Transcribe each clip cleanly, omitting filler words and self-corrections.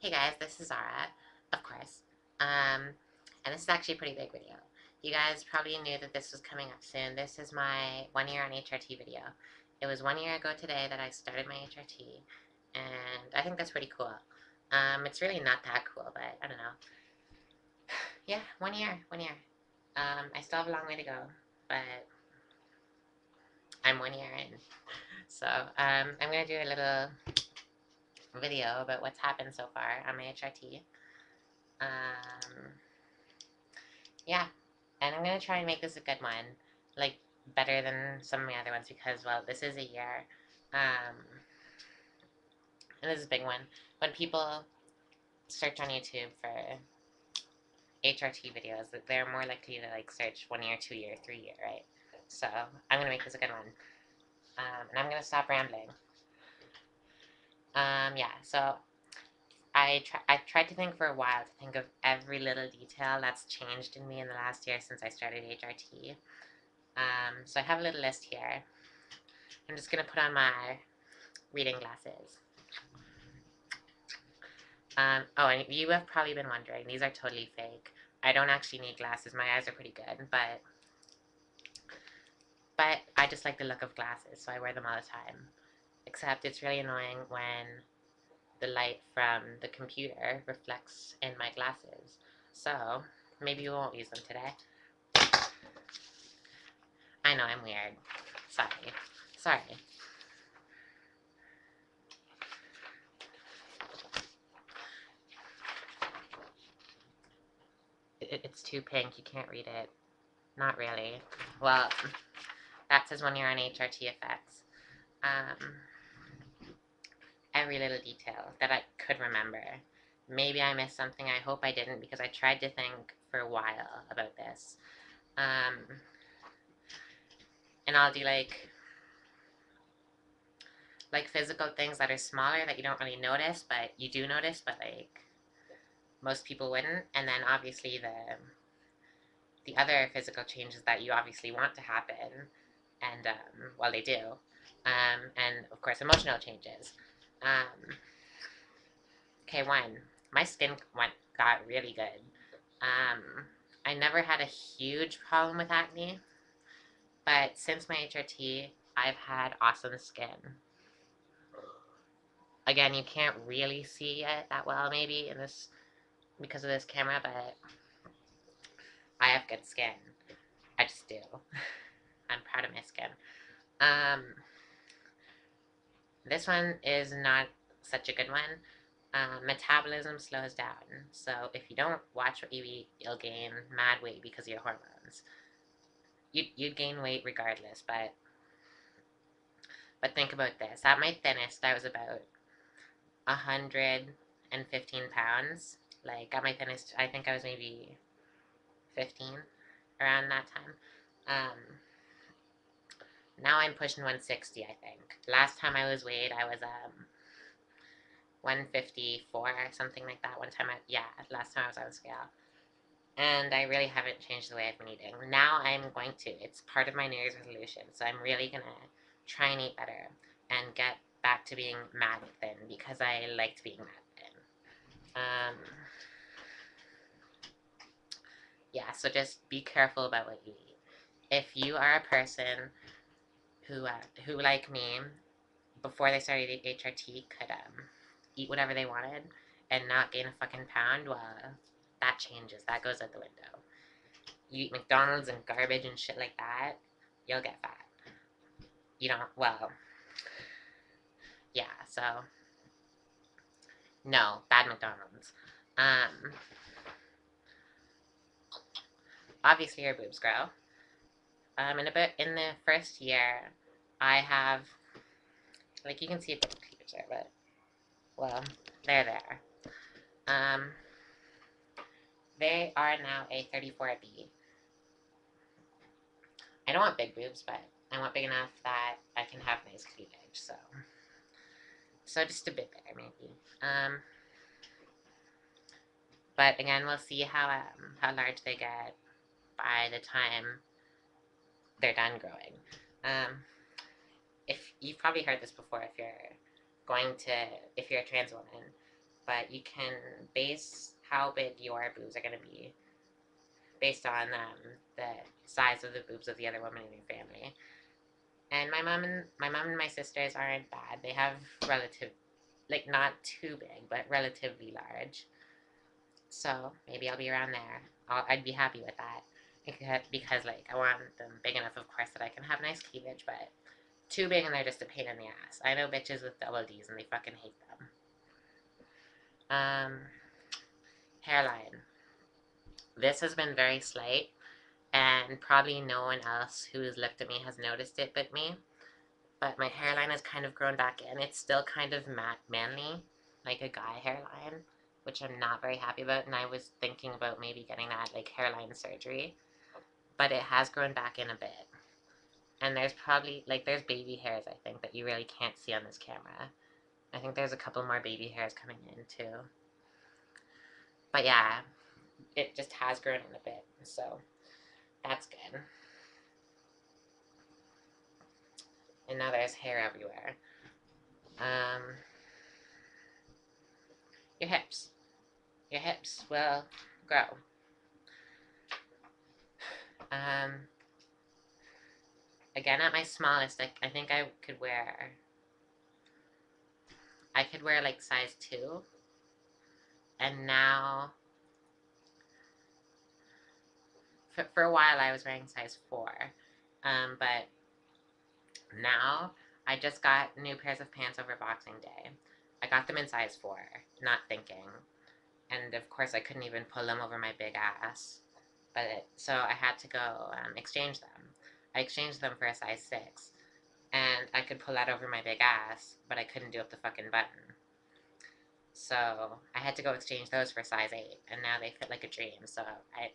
Hey guys, this is Zara, of course. And this is actually a pretty big video. You guys probably knew that this was coming up soon. This is my 1 year on HRT video. It was 1 year ago today that I started my HRT, and I think that's pretty cool. It's really not that cool, but I don't know. Yeah, 1 year. I still have a long way to go, but I'm 1 year in. So, I'm gonna do a little video about what's happened so far on my HRT. Um, Yeah, and I'm gonna try and make this a good one, like better than some of my other ones because, well, this is a year. Um, and this is a big one. When people search on YouTube for HRT videos, they're more likely to like search 1 year, 2 year, 3 year, right? So I'm gonna make this a good one. And I'm gonna stop rambling. Yeah. So I tried to think for a while to think of every little detail that's changed in me in the last year since I started HRT. So I have a little list here. I'm just gonna put on my reading glasses. Oh, and you have probably been wondering, these are totally fake. I don't actually need glasses. My eyes are pretty good, but I just like the look of glasses, so I wear them all the time. Except it's really annoying when the light from the computer reflects in my glasses. So maybe we won't use them today. I know I'm weird. Sorry. It's too pink. You can't read it. Not really. Well, that says 1 year on HRT effects. Um, every little detail that I could remember. Maybe I missed something. I hope I didn't because I tried to think for a while about this. And I'll do like physical things that are smaller that you don't really notice, but you do notice, but like most people wouldn't. And then obviously the other physical changes that you obviously want to happen, and well, they do. And of course, emotional changes. Okay, one, my skin got really good. I never had a huge problem with acne, but since my HRT, I've had awesome skin. Again, you can't really see it that well, maybe in this because of this camera, but I have good skin. I just do. I'm proud of my skin. Um, this one is not such a good one. Metabolism slows down. So if you don't watch what you eat, you'll gain mad weight because of your hormones. You'd gain weight regardless, but think about this. At my thinnest, I was about 115 pounds. Like at my thinnest, I think I was maybe 15 around that time. Now I'm pushing 160, I think. Last time I was weighed, I was 154, something like that. Last time I was on the scale. And I really haven't changed the way I've been eating. Now I'm going to. It's part of my New Year's resolution. So I'm really going to try and eat better and get back to being mad thin because I liked being mad thin. Yeah, so just be careful about what you eat. If you are a person who like me, before they started HRT, could eat whatever they wanted and not gain a fucking pound, well, that changes. That goes out the window. You eat McDonald's and garbage and shit like that, you'll get fat. You don't, well, yeah, so, no, bad McDonald's. Um, obviously your boobs grow. In the first year, I have, like, you can see the cleavage there, but, well, they're there. They are now a 34B. I don't want big boobs, but I want big enough that I can have nice cleavage, so just a bit bigger, maybe. But again, we'll see how large they get by the time they're done growing. If you've probably heard this before, if you're a trans woman, but you can base how big your boobs are going to be based on the size of the boobs of the other woman in your family. And my mom and my sisters aren't bad. They have relative, like not too big, but relatively large. So maybe I'll be around there. I'd be happy with that because like I want them big enough, of course, that I can have nice cleavage, but too big and they're just a pain in the ass. I know bitches with double D's and they fucking hate them. Hairline. This has been very slight, and probably no one else who's looked at me has noticed it but me. But my hairline has kind of grown back in. It's still kind of manly, like a guy hairline, which I'm not very happy about. And I was thinking about maybe getting that like hairline surgery, but it has grown back in a bit. And there's probably like there's baby hairs I think that you really can't see on this camera. I think there's a couple more baby hairs coming in too. But yeah, it just has grown in a bit, so that's good. And now there's hair everywhere. Your hips. Your hips will grow. Again, at my smallest, I think I could wear like size 2. And now, for a while I was wearing size 4. But now I just got new pairs of pants over Boxing Day. I got them in size 4, not thinking. And of course I couldn't even pull them over my big ass. So I had to go exchange them. I exchanged them for a size 6. And I could pull that over my big ass, but I couldn't do up the fucking button. So I had to go exchange those for size 8, and now they fit like a dream. So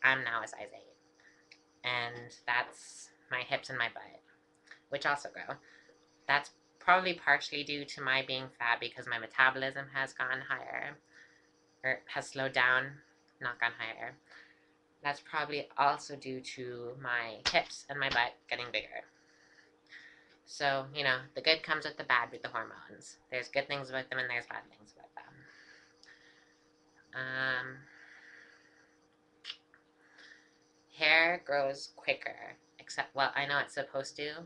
I'm now a size 8. And that's my hips and my butt, which also grow. That's probably partially due to my being fat because my metabolism has gone higher, or has slowed down, not gone higher. That's probably also due to my hips and my butt getting bigger. So, you know, the good comes with the bad with the hormones. There's good things about them and there's bad things about them. Hair grows quicker, except, well, I know it's supposed to,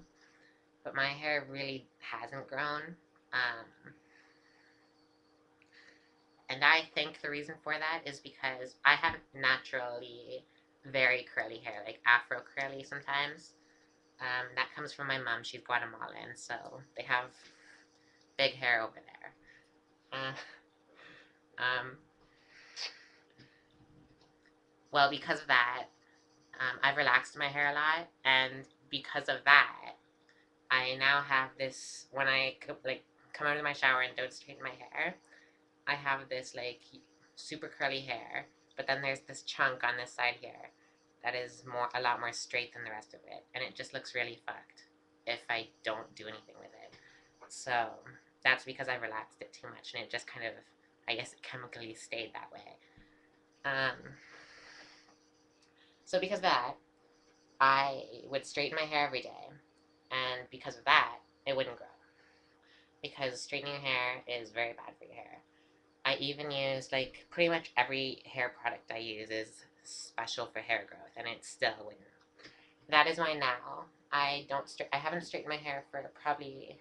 but my hair really hasn't grown. And I think the reason for that is because I have naturally very curly hair, like afro curly sometimes. That comes from my mom. She's Guatemalan, so they have big hair over there. Well, because of that, I've relaxed my hair a lot, and because of that, I now have this, when I like come out of my shower and don't straighten my hair, I have this like super curly hair, but then there's this chunk on this side here that is a lot more straight than the rest of it, and it just looks really fucked if I don't do anything with it. So that's because I relaxed it too much, and it just kind of, I guess, chemically stayed that way. So because of that, I would straighten my hair every day, and because of that, it wouldn't grow. Because straightening your hair is very bad for your hair. I even use, like, pretty much every hair product I use is special for hair growth, and it still wouldn't. That is why now I haven't straightened my hair for probably,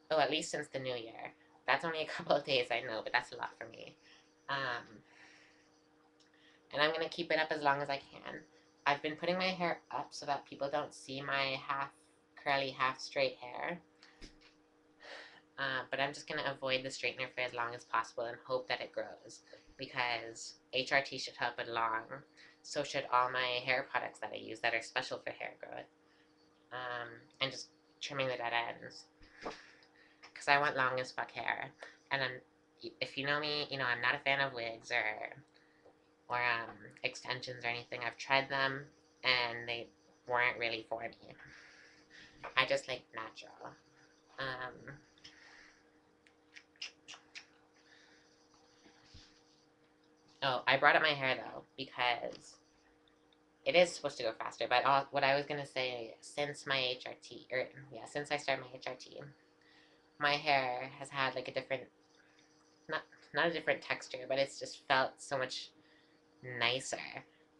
at least since the new year. That's only a couple of days, I know, but that's a lot for me. And I'm going to keep it up as long as I can. I've been putting my hair up so that people don't see my half curly, half straight hair. But I'm just going to avoid the straightener for as long as possible and hope that it grows, because HRT should help it along. So should all my hair products that I use that are special for hair growth. And just trimming the dead ends, because I want long as fuck hair. And if you know me, you know I'm not a fan of wigs or extensions or anything. I've tried them and they weren't really for me. I just like natural. Oh, I brought up my hair though because it is supposed to go faster. But what I was gonna say, since my HRT, since I started my HRT, my hair has had like a different, not a different texture, but it's just felt so much nicer.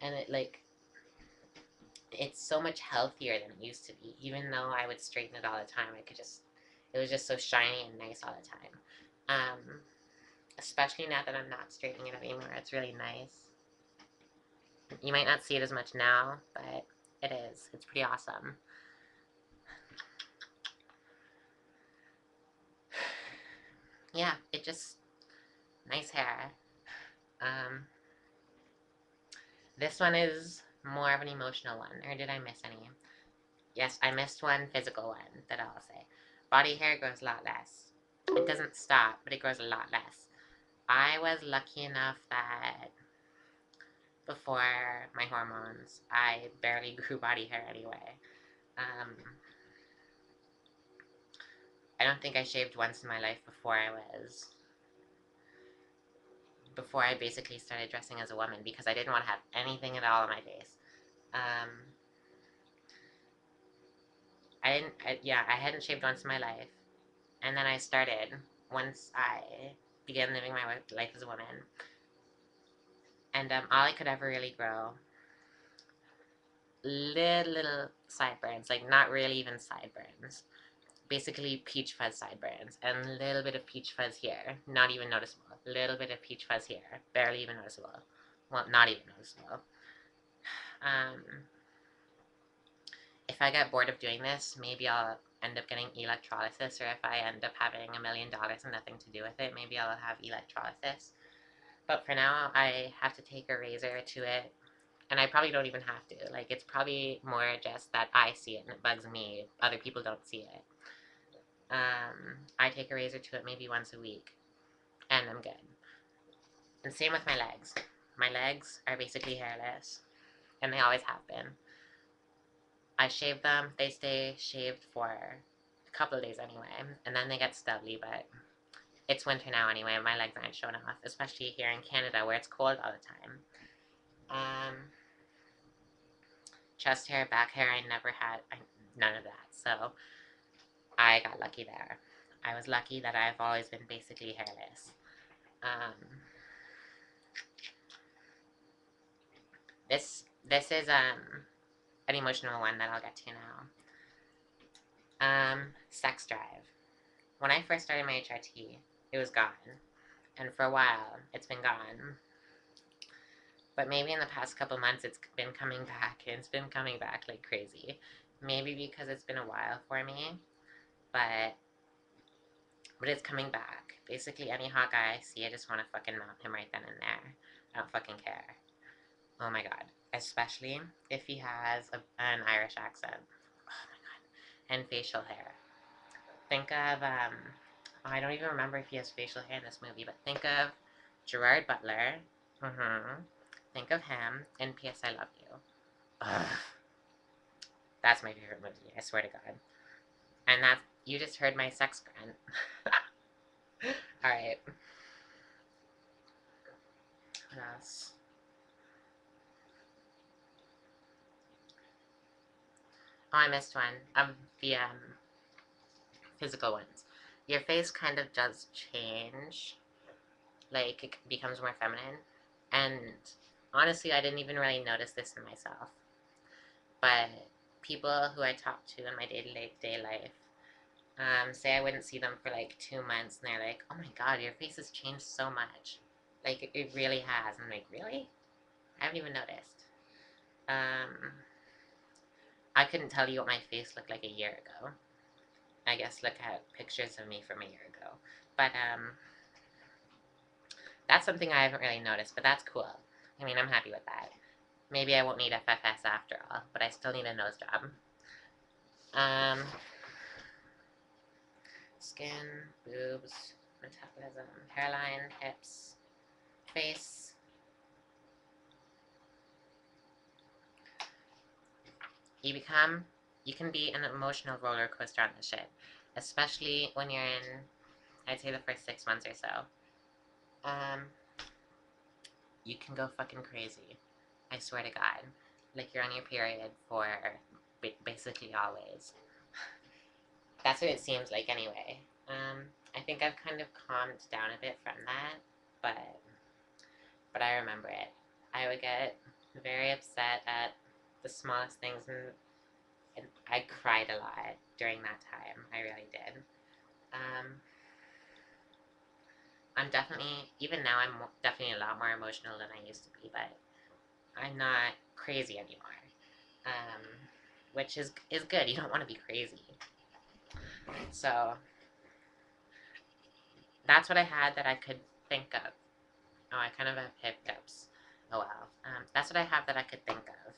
And it's so much healthier than it used to be. Even though I would straighten it all the time, it was just so shiny and nice all the time. Especially now that I'm not straightening it anymore, it's really nice. You might not see it as much now, but it is. It's pretty awesome. Yeah, it just, nice hair. This one is more of an emotional one, or did I miss any? Yes, I missed one physical one that I'll say. Body hair grows a lot less. It doesn't stop, but it grows a lot less. I was lucky enough that before my hormones, I barely grew body hair anyway. I don't think I shaved once in my life before I basically started dressing as a woman, because I didn't want to have anything at all on my face. I hadn't shaved once in my life, and then I started once I began living my life as a woman, and all I could ever really grow, little sideburns, like not really even sideburns, basically peach fuzz sideburns, and a little bit of peach fuzz here, not even noticeable, a little bit of peach fuzz here, barely even noticeable, well, not even noticeable. If I get bored of doing this, maybe I'll end up getting electrolysis, or if I end up having $1 million and nothing to do with it, maybe I'll have electrolysis. But for now, I have to take a razor to it, and I probably don't even have to. Like, it's probably more just that I see it and it bugs me. Other people don't see it. I take a razor to it maybe once a week, and I'm good. And same with my legs. My legs are basically hairless, and they always have been. I shave them, they stay shaved for a couple of days anyway, and then they get stubbly, but it's winter now anyway, and my legs aren't showing off, especially here in Canada where it's cold all the time. Chest hair, back hair, I never had none of that, so I got lucky there. I was lucky that I've always been basically hairless. This is an emotional one that I'll get to now. Sex drive. When I first started my HRT, it was gone, and for a while, it's been gone. But maybe in the past couple months, it's been coming back, and it's been coming back like crazy. Maybe because it's been a while for me, but it's coming back. Basically, any hot guy I see, I just want to fucking mount him right then and there. I don't fucking care. Oh my god. Especially if he has an Irish accent. Oh my god. And facial hair. Think of, I don't even remember if he has facial hair in this movie, but think of Gerard Butler. Think of him in P.S. I Love You. Ugh. That's my favorite movie, I swear to God. And you just heard my sex grunt. Alright. What else? Oh, I missed one of the physical ones. Your face kind of does change. Like, it becomes more feminine. And honestly, I didn't even really notice this in myself. But people who I talk to in my day-to-day life say I wouldn't see them for like 2 months, and they're like, oh my god, your face has changed so much. Like, it really has. I'm like, really? I haven't even noticed. I couldn't tell you what my face looked like a year ago. I guess look at pictures of me from a year ago. But, that's something I haven't really noticed, but that's cool. I mean, I'm happy with that. Maybe I won't need FFS after all, but I still need a nose job. Skin, boobs, metabolism, hairline, hips, face. You can be an emotional roller coaster on this shit. Especially when you're in, I'd say the first 6 months or so. You can go fucking crazy. I swear to God. Like you're on your period for basically always. That's what it seems like anyway. I think I've kind of calmed down a bit from that. but I remember it. I would get very upset at the smallest things, and I cried a lot during that time. I really did. Um, I'm definitely, even now, I'm definitely a lot more emotional than I used to be, but I'm not crazy anymore. Um, which is good. You don't want to be crazy. So that's what I had that I could think of. Oh, I kind of have hiccups. Oh well. That's what I have that I could think of.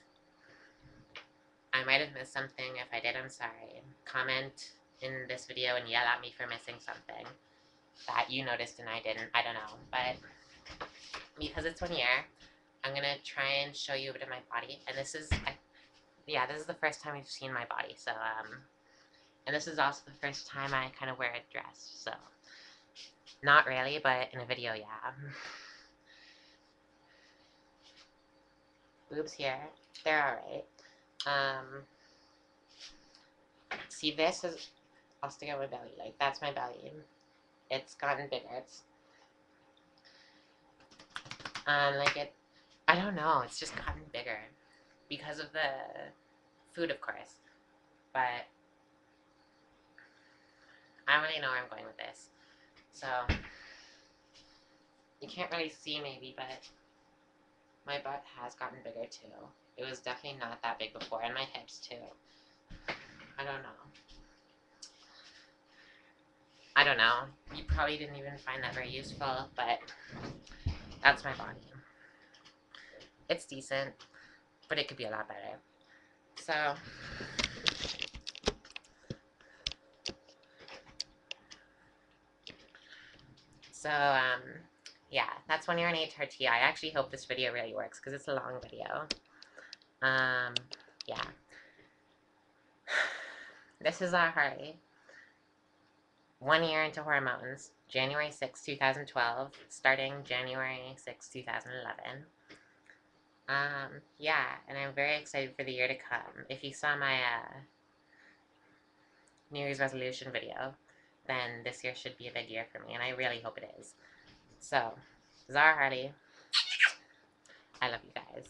I might have missed something. If I did, I'm sorry. Comment in this video and yell at me for missing something that you noticed and I didn't. I don't know. But because it's 1 year, I'm going to try and show you a bit of my body. And this is, yeah, this is the first time you've seen my body. So, and this is also the first time I kind of wear a dress. So, not really, but in a video, yeah. Boobs here. They're alright. See, this is, I'll stick out my belly. Like, that's my belly. It's gotten bigger. It's, like I don't know. It's just gotten bigger because of the food, of course. But I don't really know where I'm going with this. So, you can't really see maybe, but my butt has gotten bigger too. It was definitely not that big before, and my hips too. I don't know. I don't know. You probably didn't even find that very useful, but that's my body. It's decent, but it could be a lot better. So, yeah, that's 1 year on HRT. I actually hope this video really works because it's a long video. Yeah. This is ZaraHarley. 1 year into hormones, January 6, 2012, starting January 6, 2011. Yeah, and I'm very excited for the year to come. If you saw my New Year's resolution video, then this year should be a big year for me, and I really hope it is. So, ZaraHarley, I love you guys.